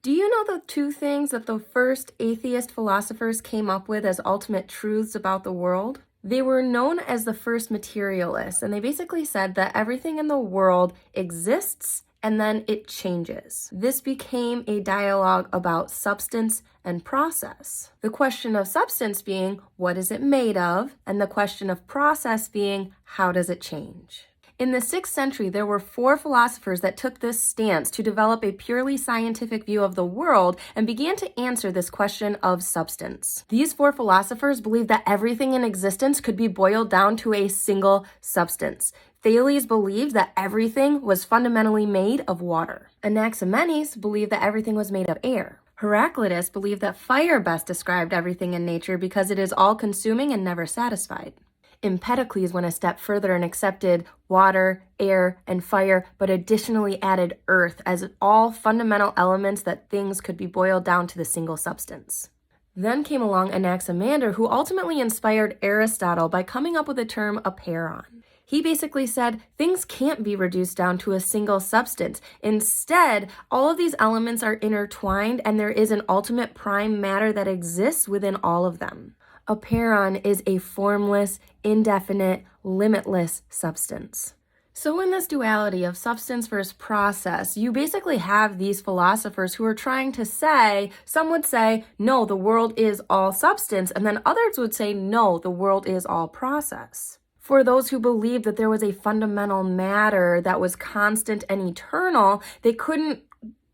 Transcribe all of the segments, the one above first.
Do you know the two things that the first atheist philosophers came up with as ultimate truths about the world? They were known as the first materialists, and they basically said that everything in the world exists and then it changes. This became a dialogue about substance and process. The question of substance being, what is it made of? And the question of process being, how does it change? In the 6th century, there were 4 philosophers that took this stance to develop a purely scientific view of the world and began to answer this question of substance. These 4 philosophers believed that everything in existence could be boiled down to a single substance. Thales believed that everything was fundamentally made of water. Anaximenes believed that everything was made of air. Heraclitus believed that fire best described everything in nature because it is all-consuming and never satisfied. Empedocles went a step further and accepted water, air, and fire, but additionally added earth as all fundamental elements that things could be boiled down to the single substance. Then came along Anaximander, who ultimately inspired Aristotle by coming up with the term apeiron. He basically said things can't be reduced down to a single substance. Instead, all of these elements are intertwined and there is an ultimate prime matter that exists within all of them. Apeiron is a formless, indefinite, limitless substance. So in this duality of substance versus process, you basically have these philosophers who are trying to say, some would say, no, the world is all substance, and then others would say, no, the world is all process. For those who believed that there was a fundamental matter that was constant and eternal, they couldn't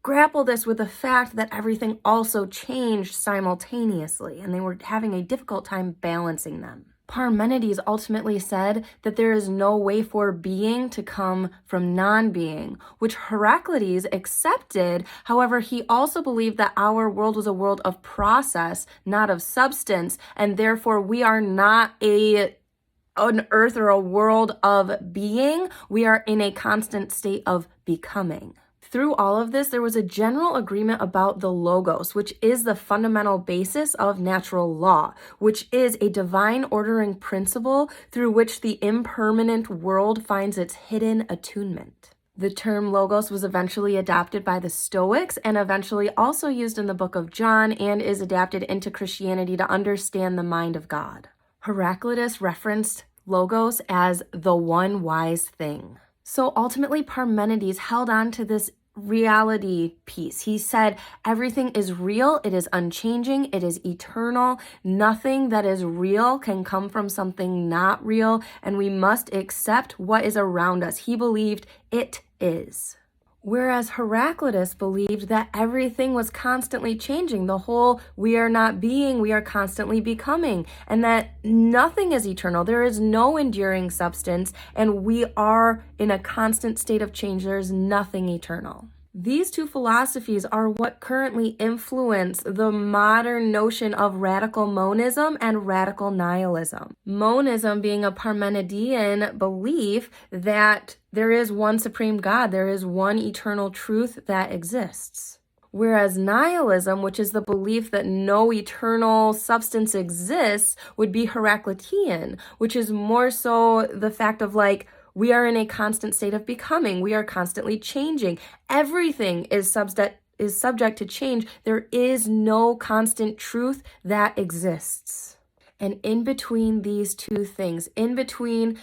grapple this with the fact that everything also changed simultaneously, and they were having a difficult time balancing them. Parmenides ultimately said that there is no way for being to come from non-being, which Heraclitus accepted. However, he also believed that our world was a world of process, not of substance, and therefore we are not an earth or a world of being. We are in a constant state of becoming. Through all of this, there was a general agreement about the logos, which is the fundamental basis of natural law, which is a divine ordering principle through which the impermanent world finds its hidden attunement. The term logos was eventually adopted by the Stoics and eventually also used in the book of John and is adapted into Christianity to understand the mind of God. Heraclitus referenced logos as the one wise thing. So ultimately, Parmenides held on to this reality piece. He said everything is real, it is unchanging, it is eternal. Nothing that is real can come from something not real, and we must accept what is around us. He believed it is. Whereas Heraclitus believed that everything was constantly changing. The whole we are not being, we are constantly becoming, and that nothing is eternal. There is no enduring substance, and we are in a constant state of change. There is nothing eternal. These two philosophies are what currently influence the modern notion of radical monism and radical nihilism. Monism being a Parmenidean belief that there is one supreme God, there is one eternal truth that exists. Whereas nihilism, which is the belief that no eternal substance exists, would be Heraclitean, which is more so the fact of we are in a constant state of becoming. We are constantly changing. Everything is subject to change. There is no constant truth that exists. And in between these two things, in between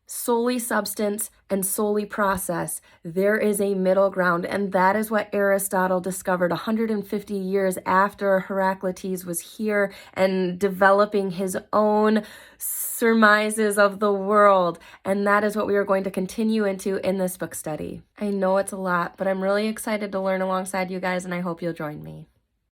solely substance and solely process, there is a middle ground, and that is what Aristotle discovered 150 years after Heraclitus was here and developing his own surmises of the world, and that is what we are going to continue into in this book study. I know it's a lot, but I'm really excited to learn alongside you guys, and I hope you'll join me.